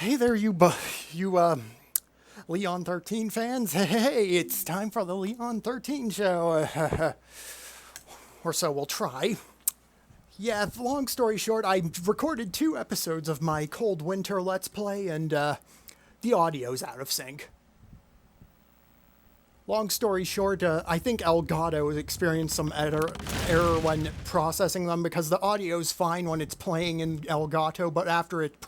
Hey there, Leon 13 fans. Hey, it's time for the Leon 13 show. Or so we'll try. Yeah, long story short, I recorded 2 episodes of my Cold Winter Let's Play, and the audio's out of sync. Long story short, I think Elgato experienced some error when processing them, because the audio's fine when it's playing in Elgato, but after it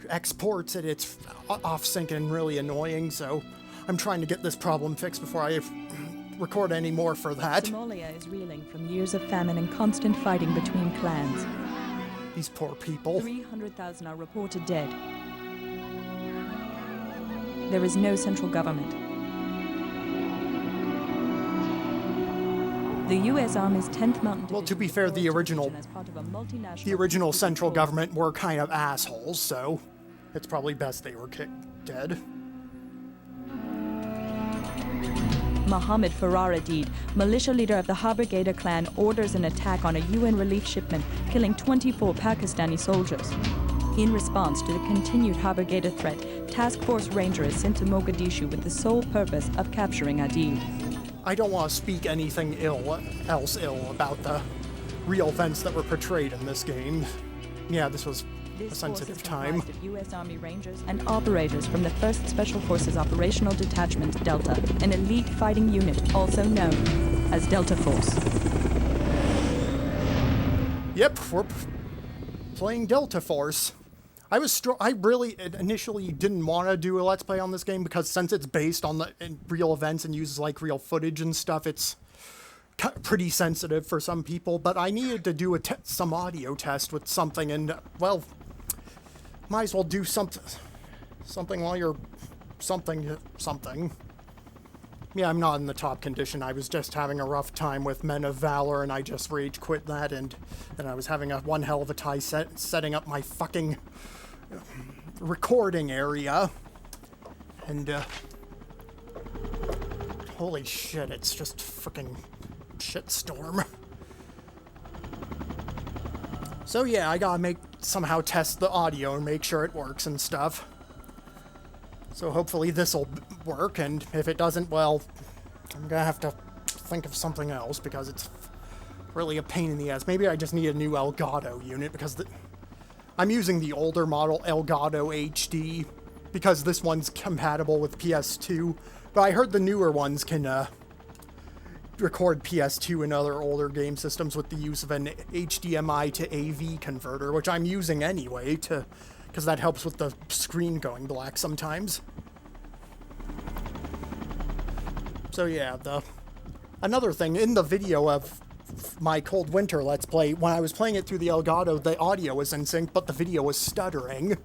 exports it, it's off sync and really annoying, so I'm trying to get this problem fixed before I record any more for that. Somalia is reeling from years of famine and constant fighting between clans. These poor people. 300,000 are reported dead. There is no central government. The U.S. Army's 10th Mountain Division... Well, to be fair, the original central government were kind of assholes, so it's probably best they were dead. Mohammed Farrar Aidid, militia leader of the Habrigada clan, orders an attack on a UN relief shipment, killing 24 Pakistani soldiers. In response to the continued Habrigada threat, Task Force Ranger is sent to Mogadishu with the sole purpose of capturing Aidid. I don't want to speak anything else ill about the real events that were portrayed in this game. Yeah, this was a sensitive time. This force is comprised of U.S. Army Rangers and operators from the 1st Special Forces Operational Detachment, Delta, an elite fighting unit also known as Delta Force. Yep, we're playing Delta Force. I really initially didn't want to do a Let's Play on this game, because since it's based on real events and uses like real footage and stuff, it's pretty sensitive for some people, but I needed to do some audio test with something, and, well, might as well do something while you're something. Yeah, I'm not in the top condition. I was just having a rough time with Men of Valor, and I just rage quit that, and then I was having one hell of a time setting up my fucking recording area, and holy shit, it's just freaking shitstorm. So yeah, I gotta somehow test the audio and make sure it works and stuff. So hopefully this'll work, and if it doesn't, well, I'm gonna have to think of something else, because it's really a pain in the ass. Maybe I just need a new Elgato unit, because I'm using the older model Elgato HD, because this one's compatible with PS2, but I heard the newer ones can record PS2 and other older game systems with the use of an HDMI to AV converter, which I'm using anyway, because that helps with the screen going black sometimes. So yeah, another thing, in the video of my Cold Winter Let's Play, when I was playing it through the Elgato, the audio was in sync, but the video was stuttering.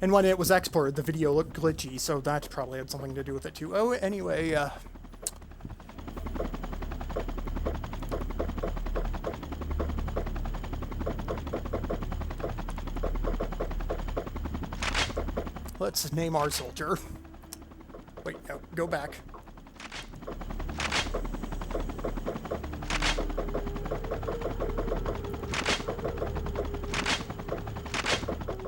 And when it was exported, the video looked glitchy, so that probably had something to do with it too. Oh, anyway, let's name our soldier. Wait, no, go back.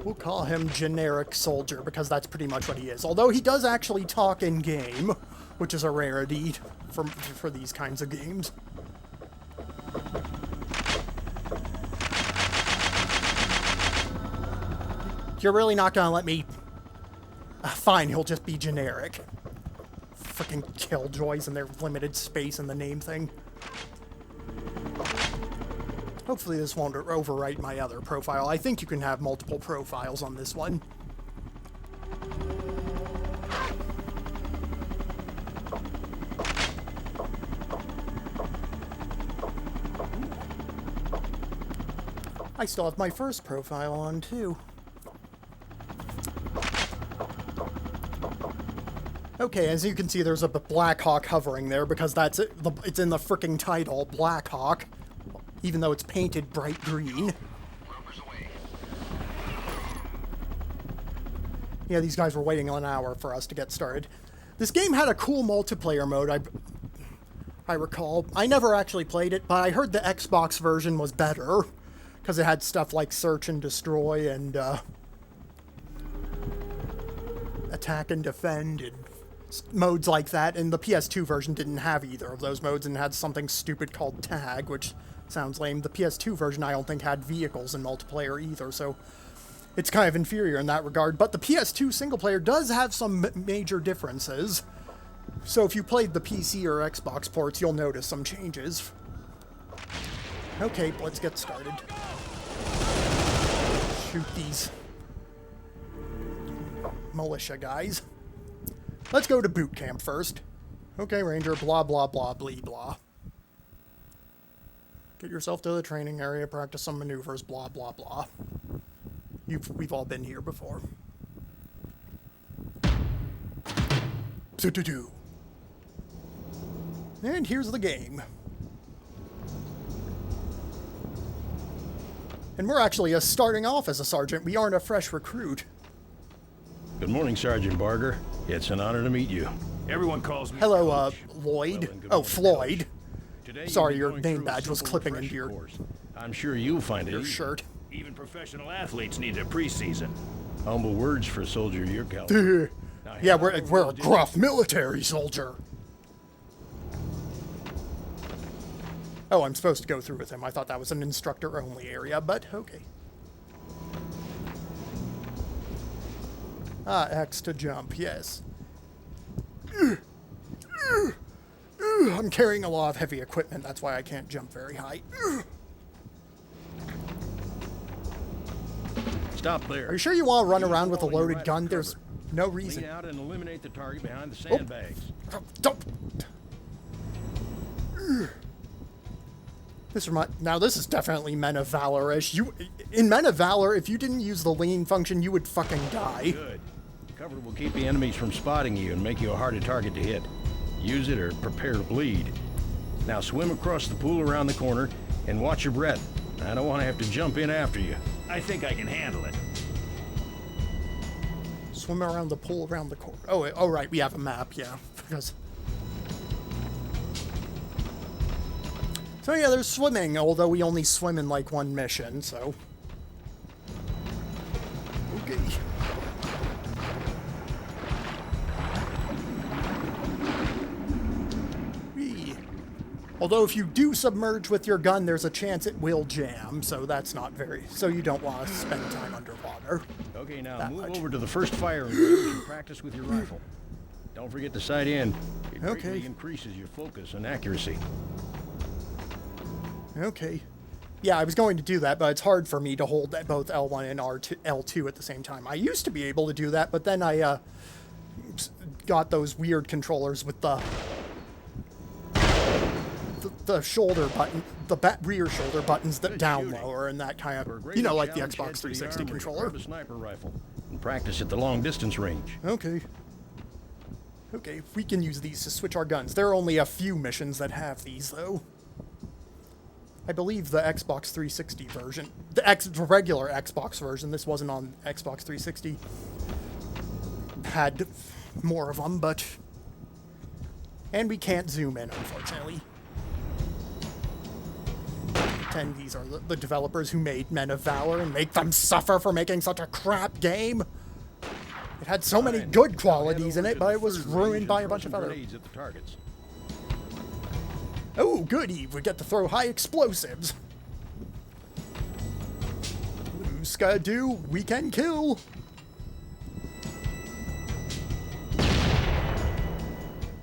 We'll call him Generic Soldier, because that's pretty much what he is. Although he does actually talk in-game, which is a rarity for these kinds of games. You're really not gonna let me... fine, he'll just be generic. Frickin' killjoys and their limited space in the name thing. Hopefully this won't overwrite my other profile. I think you can have multiple profiles on this one. I still have my first profile on, too. Okay, as you can see, there's a Blackhawk hovering there, because it's in the frickin' title, Blackhawk, even though it's painted bright green. Yeah, these guys were waiting an hour for us to get started. This game had a cool multiplayer mode, I recall. I never actually played it, but I heard the Xbox version was better, because it had stuff like Search and Destroy and attack and defend and modes like that, and the PS2 version didn't have either of those modes and had something stupid called tag, which sounds lame. The PS2 version I don't think had vehicles in multiplayer either, so it's kind of inferior in that regard. But the PS2 single player does have some major differences, so if you played the PC or Xbox ports, you'll notice some changes. Okay, let's get started. Shoot these militia guys. Let's go to boot camp first. Okay, Ranger, blah, blah, blah, blee, blah. Get yourself to the training area, practice some maneuvers, blah, blah, blah. We've all been here before. Do-do-do. And here's the game. And we're actually starting off as a sergeant. We aren't a fresh recruit. Good morning, Sergeant Barger. It's an honor to meet you. Everyone calls me Hello, Coach. Lloyd. Well, Oh, Floyd. Today Sorry, you'll your be going name through a badge was simple clipping into refresher your course. I'm sure you'll find it easy. shirt. Even professional athletes need a preseason. Humble words for a soldier your caliber. Now, Yeah, here we're a gruff military soldier. Oh, I'm supposed to go through with him. I thought that was an instructor-only area, but okay. Ah, X to jump, yes. I'm carrying a lot of heavy equipment, that's why I can't jump very high. Stop there. Are you sure you want to run around with a While you're loaded right gun? for There's cover, no reason. Lean out and eliminate the target behind the sandbags. Don't. Now this is definitely Men of Valor-ish. In Men of Valor, if you didn't use the lean function, you would fucking die. Good. Cover will keep the enemies from spotting you and make you a harder target to hit. Use it or prepare to bleed. Now swim across the pool around the corner and watch your breath. I don't want to have to jump in after you. I think I can handle it. Swim around the pool around the corner. Oh, right, we have a map, yeah. Because. So yeah, there's swimming, although we only swim in like one mission, so. Okay. Whee. Although if you do submerge with your gun, there's a chance it will jam, so that's not very. So you don't want to spend time underwater. Okay, now That move much. over to the first firing range and practice with your rifle. Don't forget to sight in. It greatly Okay. increases your focus and accuracy. Okay. Yeah, I was going to do that, but it's hard for me to hold both L1 and L2 at the same time. I used to be able to do that, but then I got those weird controllers with the shoulder button, the rear shoulder buttons that Good down shooting. lower, and that kind For a of, greater you know, like the challenge, Xbox head to the 360 armory, controller. grab a sniper rifle and practice at the long distance range. Okay. Okay, we can use these to switch our guns. There are only a few missions that have these, though. I believe the Xbox 360 version, the regular Xbox version, this wasn't on Xbox 360, had more of them, but... And we can't zoom in, unfortunately. Pretend these are the developers who made Men of Valor and make them suffer for making such a crap game. It had so many Fine. good Now qualities head in over it, to but the it was third range ruined and by a throw bunch some of other... grenades at the targets. Oh, goody, we get to throw high explosives. Blue Skidoo, we can kill.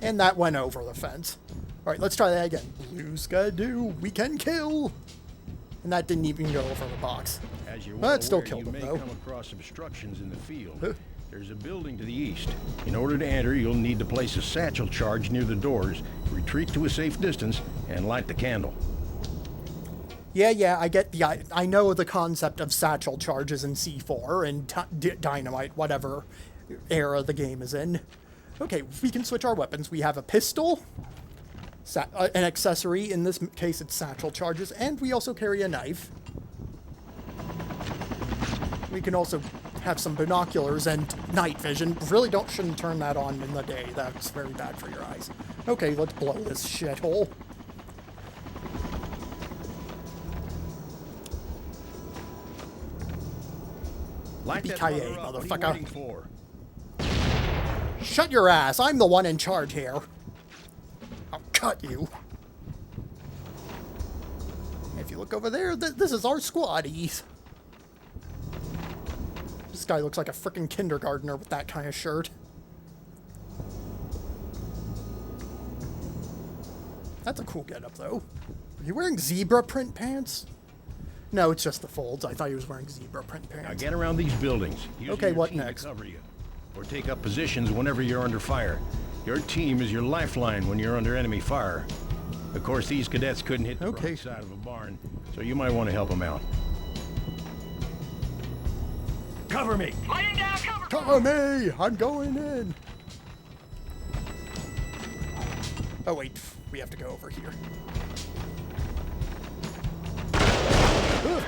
And that went over the fence. All right, let's try that again. Blue Skidoo, we can kill. And that didn't even go over the box. As you're Well, well that still aware, killed you them, may though. come across obstructions in the field. Huh. There's a building to the east. In order to enter, you'll need to place a satchel charge near the doors, retreat to a safe distance, and light the candle. Yeah, I get the... I know the concept of satchel charges in C4 and dynamite, whatever era the game is in. Okay, we can switch our weapons. We have a pistol, an accessory. In this case, it's satchel charges, and we also carry a knife. We can also have some binoculars and night vision. Really shouldn't turn that on in the day. That's very bad for your eyes. Okay, let's blow this shithole. Light that Yippee-ki-yay, mother up. What are you motherfucker. waiting for? Shut your ass. I'm the one in charge here. I'll cut you. If you look over there, this is our squaddies. This guy looks like a frickin' kindergartner with that kind of shirt. That's a cool getup, though. Are you wearing zebra print pants? No, it's just the folds. I thought he was wearing zebra print pants. Now get around these buildings. Using Okay, your what team to next? cover you, or take up positions whenever you're under fire. Your team is your lifeline when you're under enemy fire. Of course, these cadets couldn't hit the Okay. right side of a barn, so you might want to help them out. Cover me! Laying down cover! Cover me! I'm going in! Oh, wait. We have to go over here. Ugh.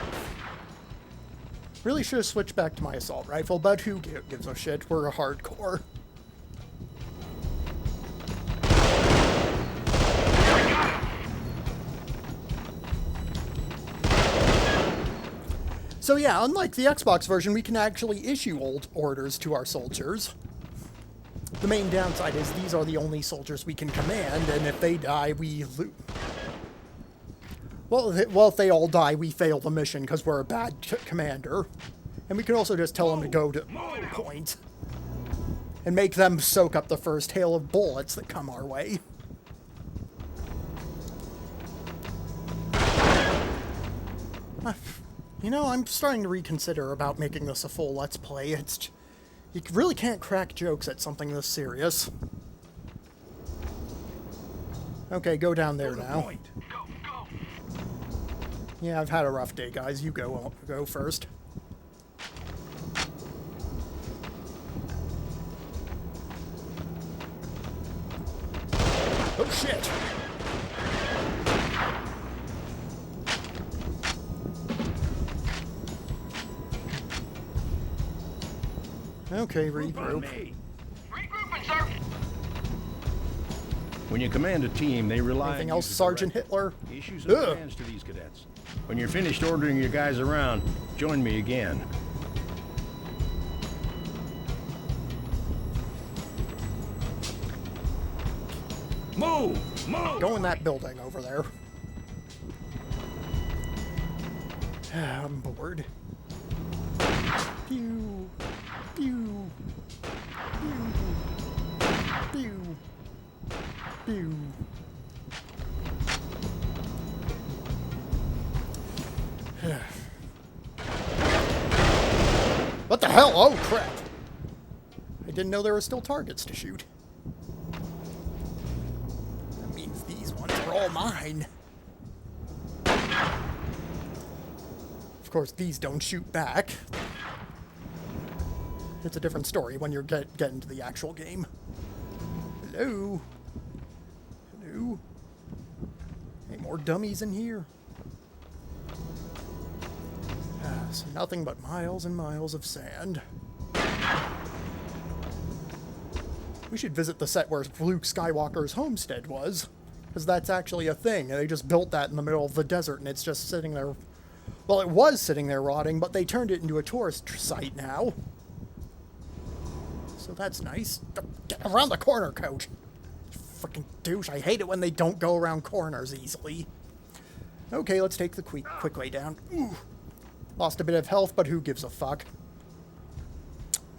Really should have switched back to my assault rifle, but who gives a shit? We're a hardcore. So yeah, unlike the Xbox version, we can actually issue old orders to our soldiers. The main downside is these are the only soldiers we can command, and if they die, we lose. Well, if they all die, we fail the mission because we're a bad commander. And we can also just tell them to go to point and make them soak up the first hail of bullets that come our way. You know, I'm starting to reconsider about making this a full Let's Play. You really can't crack jokes at something this serious. Okay, go down there now. Point. Go, go! Yeah, I've had a rough day, guys. You go first. Oh, shit! Okay, Group on regroup. me. Regrouping, sir! When you command a team, they rely Anything on you else, to Sergeant direct Hitler? issues and Ugh. commands to these cadets. When you're finished ordering your guys around, join me again. Move! Move! Go in that building over there. I'm bored. Pew. Pew. Pew. Pew. Pew. What the hell? Oh, crap. I didn't know there were still targets to shoot. That means these ones are all mine. Of course, these don't shoot back. It's a different story when you're getting to the actual game. Hello? Hello? Any more dummies in here? So nothing but miles and miles of sand. We should visit the set where Luke Skywalker's homestead was, because that's actually a thing, and they just built that in the middle of the desert, and it's just sitting there. Well, it was sitting there rotting, but they turned it into a tourist site now. So that's nice. Get around the corner, coach. Freaking douche. I hate it when they don't go around corners easily. Okay, let's take the quick way down. Ooh. Lost a bit of health, but who gives a fuck?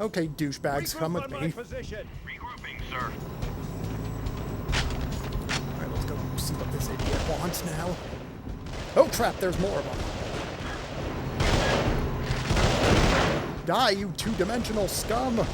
Okay, douchebags, come with me. Position. Regrouping, sir. Alright, let's go see what this idiot wants now. Oh crap, there's more of them. Die, you two-dimensional scum!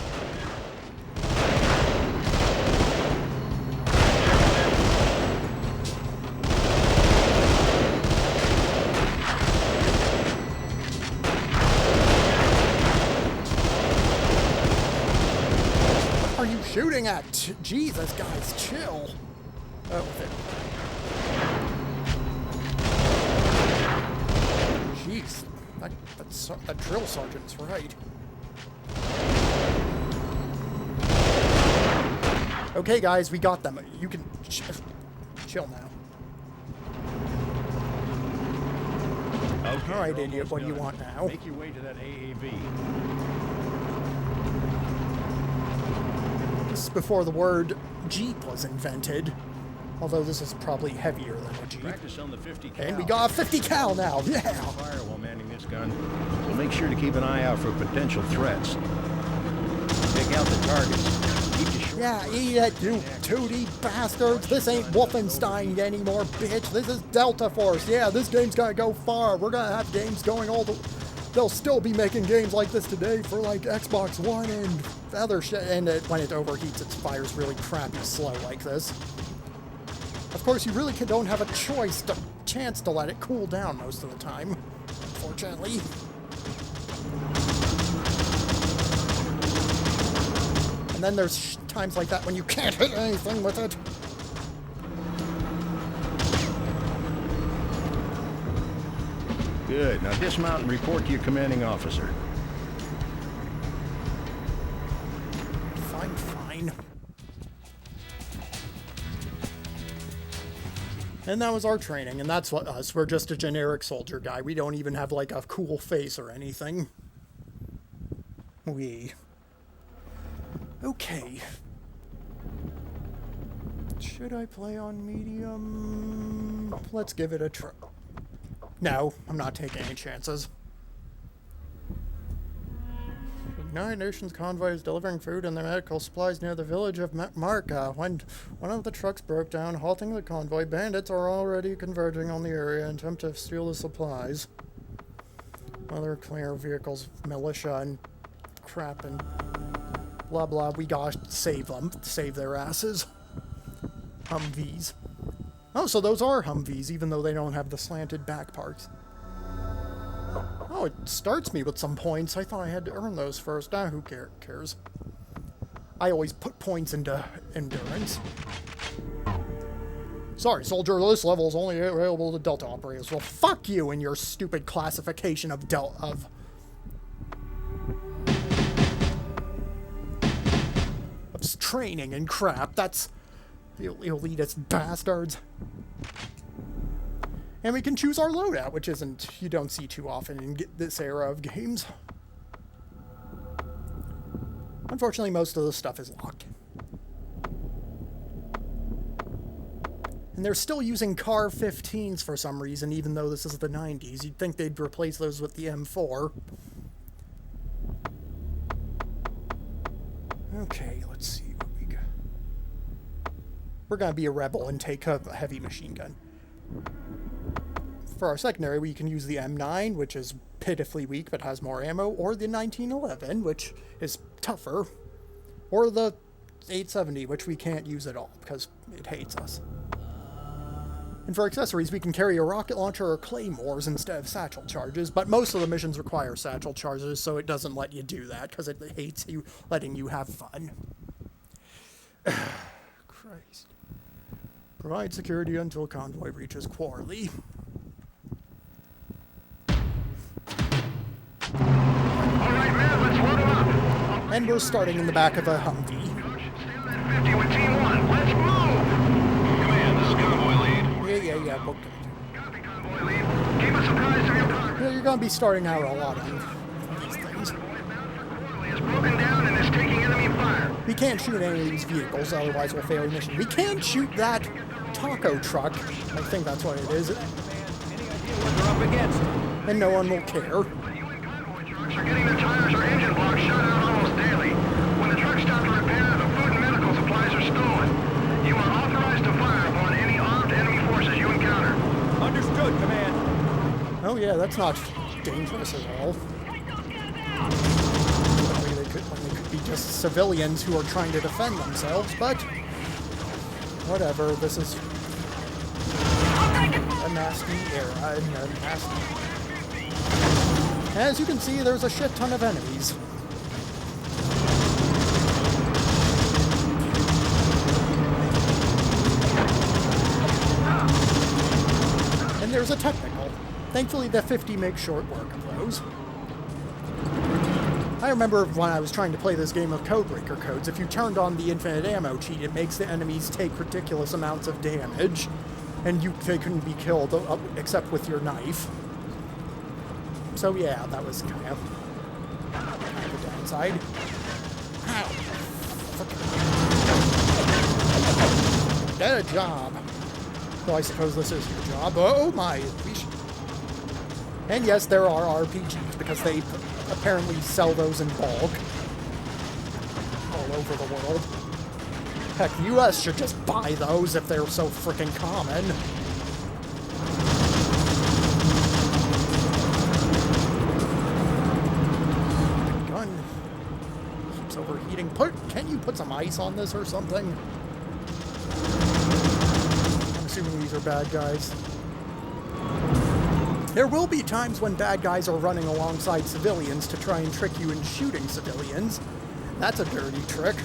What are you shooting at? Jesus, guys, chill. Oh, okay. Jeez, that drill sergeant's right. Okay, guys, we got them. You can chill now. Okay, All right, you're idiot, almost what do you done. want now? Make your way to that AAV. The Xbox before the word Jeep was invented. Although this is probably heavier than a Jeep. Practice on the 50 cal. And we got a 50 cal now, yeah! Fire while manning this gun. So make sure to keep an eye out for potential threats. Take out the targets. Keep your short Yeah, eat it, you 2D bastards! This ain't Wolfenstein anymore, bitch! This is Delta Force! Yeah, this game's gonna go far! We're gonna have games going all the... They'll still be making games like this today for, like, Xbox One and other shit, and when it overheats, it fires really crappy slow like this. Of course, you really don't have a chance to let it cool down most of the time, unfortunately. And then there's times like that when you can't hit anything with it. Good. Now dismount and report to your commanding officer. Fine, fine. And that was our training, and that's what us. We're just a generic soldier guy. We don't even have, like, a cool face or anything. Okay. Should I play on medium? Let's give it a try. No, I'm not taking any chances. The United Nations convoy is delivering food and their medical supplies near the village of Marka. When one of the trucks broke down, halting the convoy, bandits are already converging on the area in attempt to steal the supplies. Other clear vehicles, militia and crap and blah blah. We gotta save them. Save their asses. Humvees. Oh, so those are Humvees, even though they don't have the slanted back parts. Oh, it starts me with some points. I thought I had to earn those first. Ah, who cares? I always put points into endurance. Sorry, soldier, this level is only available to Delta operators. Well, fuck you and your stupid classification of training and crap. That's elitist bastards. And we can choose our loadout, which you don't see too often in this era of games. Unfortunately, most of the stuff is locked. And they're still using CAR 15s for some reason, even though this is the 90s. You'd think they'd replace those with the M4. Okay, let's see what we got. We're gonna be a rebel and take a heavy machine gun. For our secondary, we can use the M9, which is pitifully weak but has more ammo, or the 1911, which is tougher, or the 870, which we can't use at all because it hates us. And for accessories, we can carry a rocket launcher or claymores instead of satchel charges, but most of the missions require satchel charges, so it doesn't let you do that because it hates you letting you have fun. Christ. Provide security until convoy reaches Quarley. Alright, man, let's load them up. And we're starting in the back of a Humvee. 50 with Team 1. Let's move! Command, this is convoy lead. Yeah. Copy, convoy lead. Keep us apprised of your progress. Yeah, you're gonna be starting out a lot on these things. Convoy is broken down and is taking enemy fire. We can't shoot any of these vehicles, otherwise we'll fail the mission. We can shoot that taco truck. I think that's what it is. And no one will care. UN convoy trucks are getting their tires or engine blocks shut out almost daily. When the trucks stop to repair, the food and medical supplies are stolen. You are authorized to fire upon any armed enemy forces you encounter. Understood, Command. Oh yeah, that's not dangerous at all. When they could be just civilians who are trying to defend themselves, but whatever, this is a nasty era and a nasty... As you can see, there's a shit ton of enemies. And there's a technical. Thankfully, the 50 makes short work of those. I remember when I was trying to play this game of Codebreaker codes, if you turned on the infinite ammo cheat, it makes the enemies take ridiculous amounts of damage, and they couldn't be killed except with your knife. So yeah, that was kind of the downside. Ow. Get a job. Though I suppose this is your job. Oh my. And yes, there are RPGs, because they apparently sell those in bulk all over the world. Heck, the US should just buy those if they're so freaking common. Gun keeps overheating. Can you put some ice on this or something? I'm assuming these are bad guys. There will be times when bad guys are running alongside civilians to try and trick you into shooting civilians. That's a dirty trick.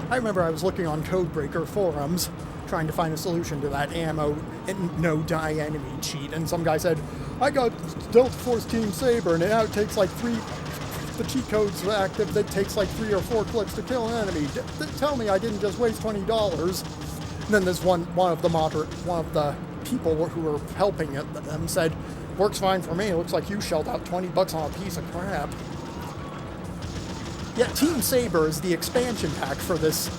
I remember I was looking on Codebreaker forums trying to find a solution to that ammo and no die enemy cheat, and some guy said, I got Delta Force Team Saber and now it takes like the cheat code's active, it takes like 3 or 4 clicks to kill an enemy. Tell me I didn't just waste $20. And then this one of the people who were helping them said, works fine for me, it looks like you shelled out $20 on a piece of crap. Yeah, Team Saber is the expansion pack for this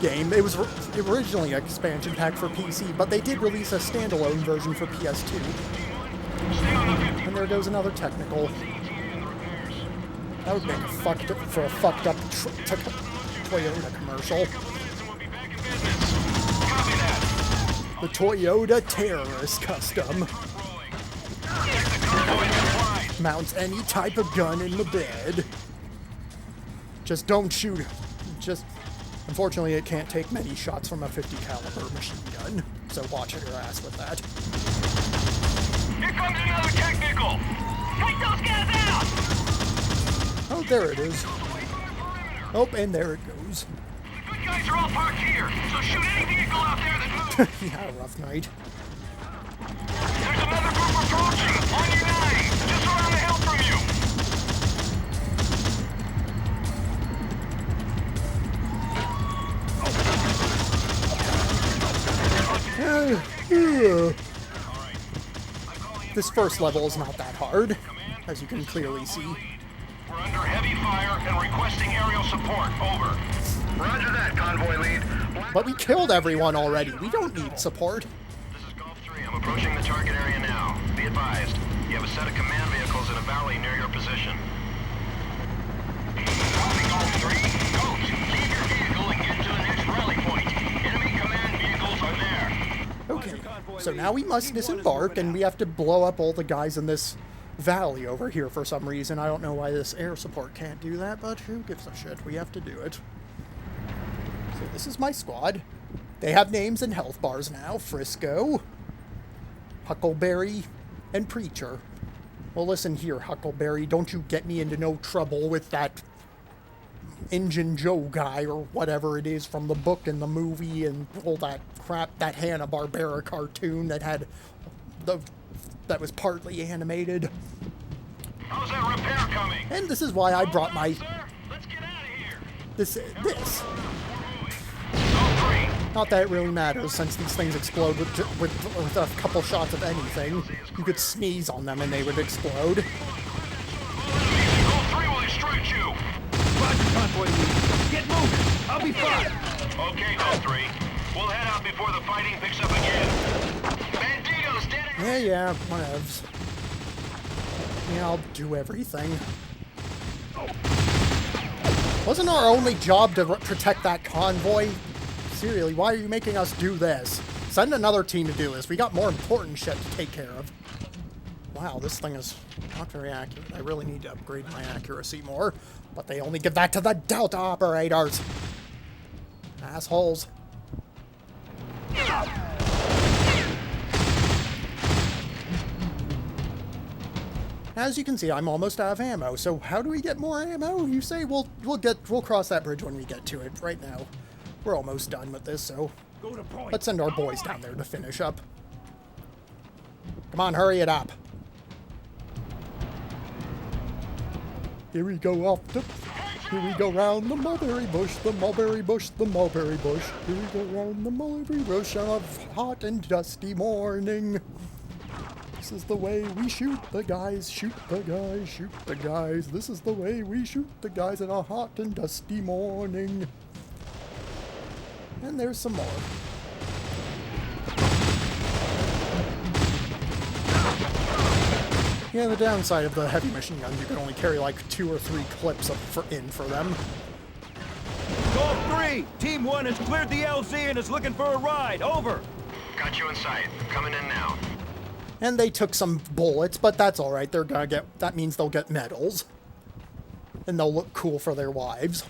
game. It was originally an expansion pack for PC, but they did release a standalone version for PS2. And there goes another technical. That would make a fucked up Toyota commercial. The Toyota Terrorist Custom. Mounts any type of gun in the bed. Just don't shoot. Unfortunately, it can't take many shots from a 50 caliber machine gun. So watch your ass with that. Here comes another technical! Take those guys out! Oh, there it is. Oh, and there it goes. The good guys are all parked here, so shoot any vehicle out there that moves! Yeah, rough night. There's another group approaching! On your 9! Just around the hill from you! This first level is not that hard, as you can clearly see. We're under heavy fire and requesting aerial support. Over. Roger that, convoy lead. But we killed everyone already. We don't need support. This is Golf 3. I'm approaching the target area now. Be advised, you have a set of command vehicles in a valley near your position. Copy, Golf 3. Coach, leave your vehicle and get to the next rally point. Enemy command vehicles are there. Okay, so now we must disembark, and we have to blow up all the guys in this valley over here for some reason. I don't know why this air support can't do that, but who gives a shit? We have to do it. So this is my squad. They have names and health bars now. Frisco, Huckleberry, and Preacher. Well, listen here, Huckleberry. Don't you get me into no trouble with that Injun Joe guy or whatever it is from the book and the movie and all that crap, that Hanna-Barbera cartoon that was partly animated. How's that repair coming? And this is why I brought my Sir, let's get out of here. this. Golf 3. Not that it really matters, since these things explode with a couple shots of anything. You could sneeze on them and they would explode. Golf 3 will extrude you. Roger, convoy lead. Get moving. I'll be fine. Okay, Golf 3. We'll head out before the fighting picks up again. Banditos dead. Yeah, whatevs. Yeah, I'll do everything. Wasn't our only job to protect that convoy? Seriously, why are you making us do this? Send another team to do this. We got more important shit to take care of. Wow, this thing is not very accurate. I really need to upgrade my accuracy more. But they only give that to the Delta operators. Assholes. As you can see, I'm almost out of ammo. So how do we get more ammo? You say we'll cross that bridge when we get to it. Right now, we're almost done with this, so let's send our boys down there to finish up. Come on, hurry it up. Here we go off the... Here we go round the mulberry bush, the mulberry bush, the mulberry bush. Here we go round the mulberry bush on a hot and dusty morning. This is the way we shoot the guys, shoot the guys, shoot the guys. This is the way we shoot the guys in a hot and dusty morning. And there's some more. Yeah, the downside of the heavy machine guns, you can only carry like 2 or 3 clips for them. Golf 3! Team 1 has cleared the LZ and is looking for a ride. Over! Got you in sight. Coming in now. And they took some bullets, but that's alright. They're gonna get, that means they'll get medals. And they'll look cool for their wives.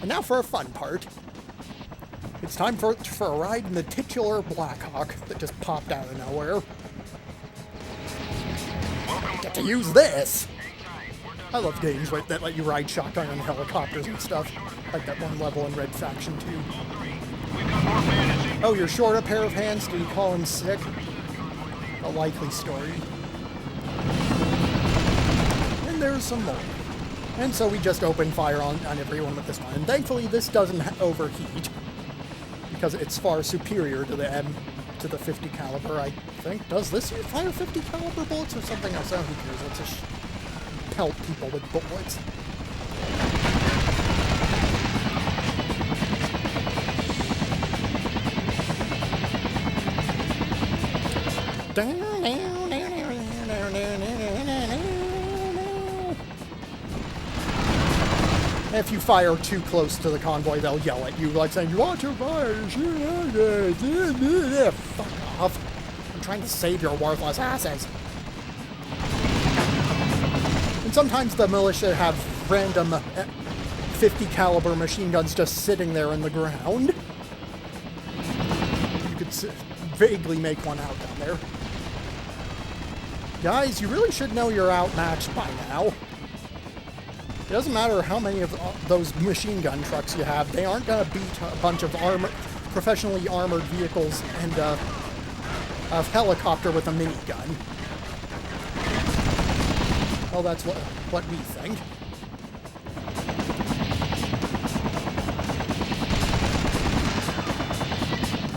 And now for a fun part. It's time for a ride in the titular Blackhawk that just popped out of nowhere. Get to use this! I love games that let you ride shotgun on helicopters and stuff. Like that one level in Red Faction 2. Oh, you're short a pair of hands? Did you call him sick? A likely story. And there's some more. And so we just open fire on everyone with this one. And thankfully this doesn't overheat. Because it's far superior to the 50 caliber, I think. Does this fire 50 caliber bullets or something else? Oh, who cares? Let's just pelt people with bullets. If you fire too close to the convoy, they'll yell at you, like saying, "You want your fire? Fuck off. I'm trying to save your worthless asses." And sometimes the militia have random 50 caliber machine guns just sitting there in the ground. You could vaguely make one out down there. Guys, you really should know you're outmatched by now. It doesn't matter how many of those machine gun trucks you have, they aren't going to beat a bunch of professionally armored vehicles and a helicopter with a minigun. Well, that's what we think.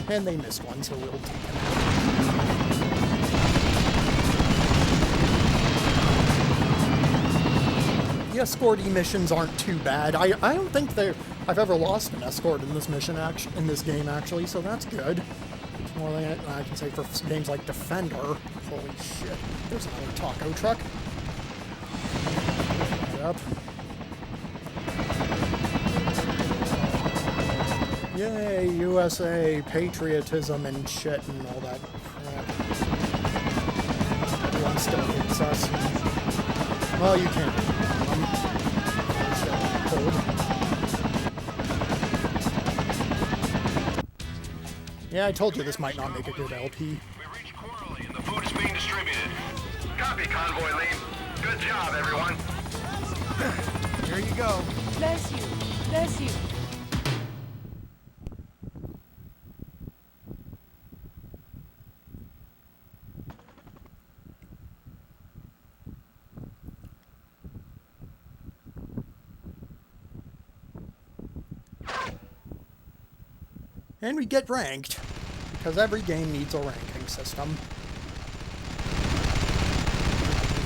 And they missed one, so we'll take them out. The escort missions aren't too bad. I don't think I've ever lost an escort in this mission in this game actually, so that's good. It's more than I can say for games like Defender. Holy shit! There's another taco truck. Up. Yay, USA, patriotism and shit and all that crap. Everyone still hates us. Well, you can't. Yeah, I told you this might not make a good LP. We reached Quarley and the food is being distributed. Copy, convoy lead. Good job, everyone. Here you go. Bless you. Bless you. And we get ranked, because every game needs a ranking system.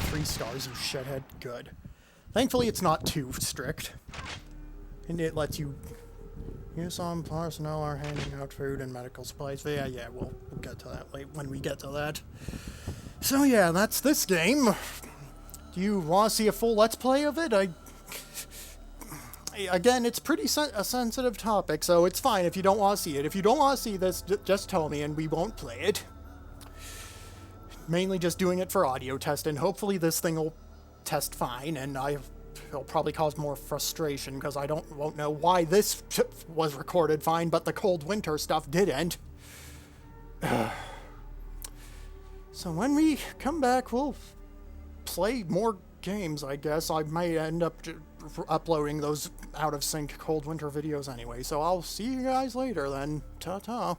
3 stars, you shithead. Good. Thankfully, it's not too strict. And it lets you... Some personnel are handing out food and medical supplies. But yeah, we'll get to that when we get to that. So yeah, that's this game. Do you want to see a full Let's Play of it? Again, it's pretty a sensitive topic, so it's fine if you don't want to see it. If you don't want to see this, just tell me and we won't play it. Mainly just doing it for audio test, and hopefully this thing will test fine, and it'll probably cause more frustration, because I won't know why this was recorded fine, but the Cold Winter stuff didn't. So when we come back, we'll play more games, I guess. I might end up uploading those out-of-sync Cold Winter videos anyway, so I'll see you guys later then. Ta-ta.